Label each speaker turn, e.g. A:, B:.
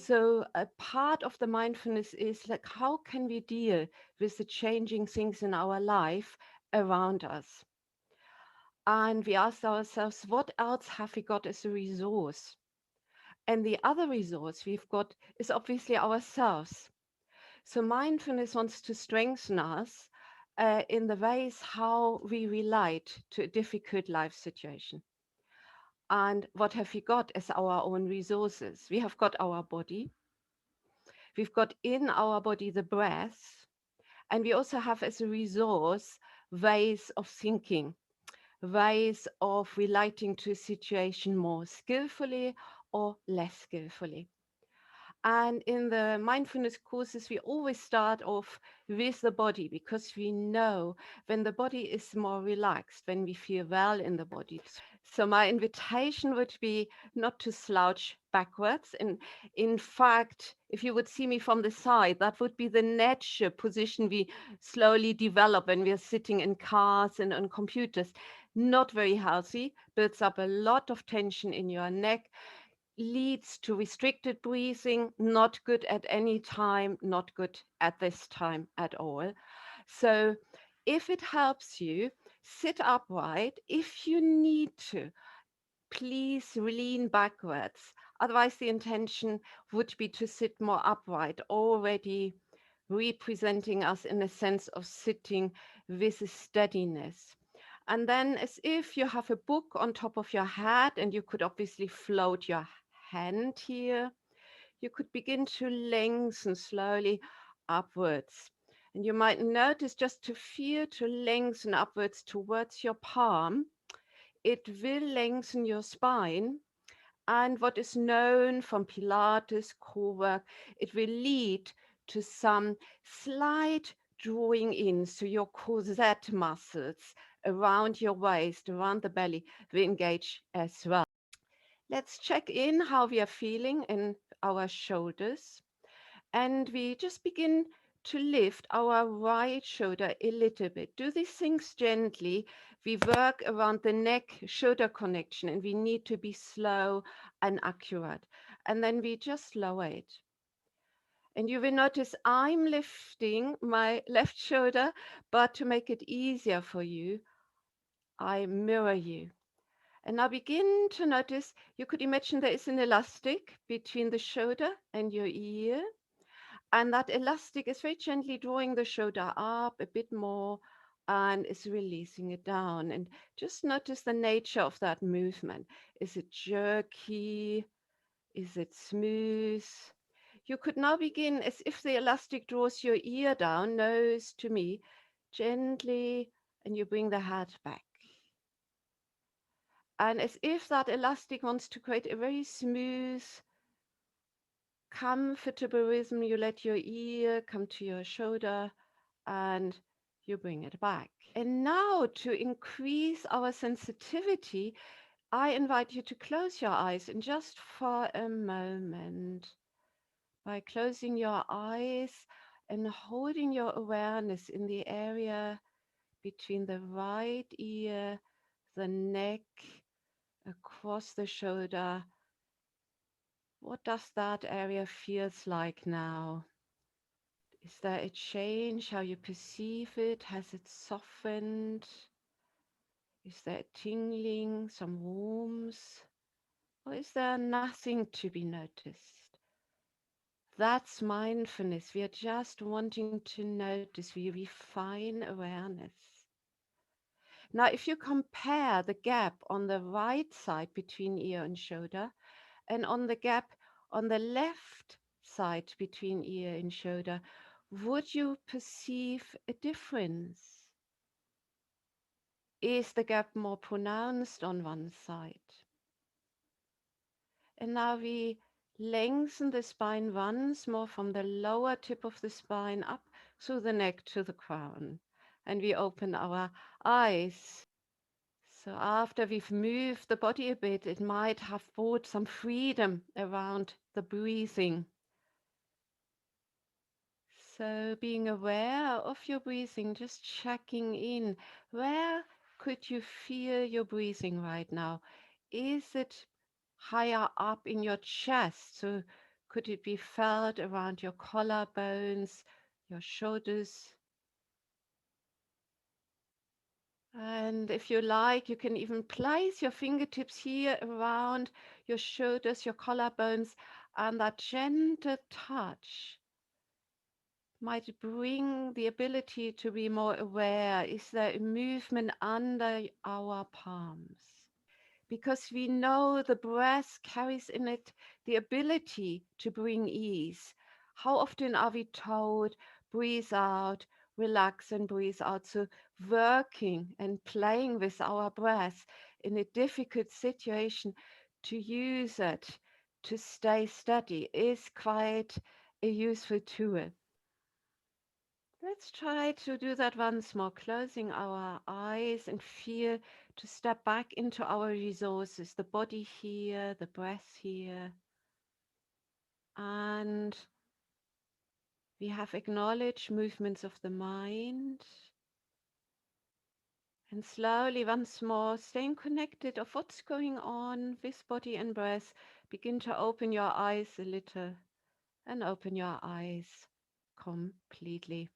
A: So a part of the mindfulness is like, how can we deal with the changing things in our life around us? And we asked ourselves, what else have we got as a resource? And the other resource we've got is obviously ourselves. So mindfulness wants to strengthen us in the ways how we relate to a difficult life situation. And what have we got as our own resources? We have got our body. We've got in our body the breath. And we also have as a resource ways of thinking, ways of relating to a situation more skillfully or less skillfully. And in the mindfulness courses, we always start off with the body because we know when the body is more relaxed, when we feel well in the body. So my invitation would be not to slouch backwards. And in fact, if you would see me from the side, that would be the natural position we slowly develop when we are sitting in cars and on computers. Not very healthy, builds up a lot of tension in your neck, leads to restricted breathing, not good at any time, not good at this time at all. So if it helps you, sit upright. If you need to, please lean backwards. Otherwise, the intention would be to sit more upright, already representing us in a sense of sitting with a steadiness. And then, as if you have a book on top of your head, and you could obviously float your hand here, you could begin to lengthen slowly upwards. And you might notice just to feel to lengthen upwards towards your palm, it will lengthen your spine. And what is known from Pilates core work, it will lead to some slight drawing in. So your corset muscles around your waist, around the belly, will engage as well. Let's check in how we are feeling in our shoulders. And we just begin to lift our right shoulder a little bit. Do these things gently. We work around the neck shoulder connection, and we need to be slow and accurate. And then we just lower it. And you will notice I'm lifting my left shoulder, but to make it easier for you, I mirror you. And now begin to notice, you could imagine there is an elastic between the shoulder and your ear. And that elastic is very gently drawing the shoulder up a bit more and is releasing it down. And just notice the nature of that movement. Is it jerky? Is it smooth? You could now begin as if the elastic draws your ear down, nose to me, gently, and you bring the head back. And as if that elastic wants to create a very smooth, comfortable rhythm, you let your ear come to your shoulder and you bring it back. And now, to increase our sensitivity, I invite you to close your eyes and just for a moment, by closing your eyes and holding your awareness in the area between the right ear, the neck, across the shoulder. What does that area feels like now? Is there a change how you perceive it? Has it softened? Is there a tingling, some warmth? Or is there nothing to be noticed? That's mindfulness. We are just wanting to notice. We refine awareness. Now, if you compare the gap on the right side between ear and shoulder and on the gap on the left side between ear and shoulder, would you perceive a difference? Is the gap more pronounced on one side? And now we lengthen the spine once more from the lower tip of the spine up through the neck to the crown. And we open our eyes. So after we've moved the body a bit, it might have brought some freedom around the breathing. So being aware of your breathing, just checking in. Where could you feel your breathing right now? Is it higher up in your chest? So Could it be felt around your collarbones, your shoulders? And if you like, you can even place your fingertips here around your shoulders, your collarbones, and that gentle touch might bring the ability to be more aware. Is there a movement under our palms? Because we know the breath carries in it the ability to bring ease. How often are we told, breathe out, relax and breathe out? So, working and playing with our breath in a difficult situation to use it to stay steady is quite a useful tool. Let's try to do that once more, closing our eyes and feel to step back into our resources, the body here, the breath here. And we have acknowledged movements of the mind. And slowly, once more, staying connected of what's going on with body and breath, begin to open your eyes a little and open your eyes completely.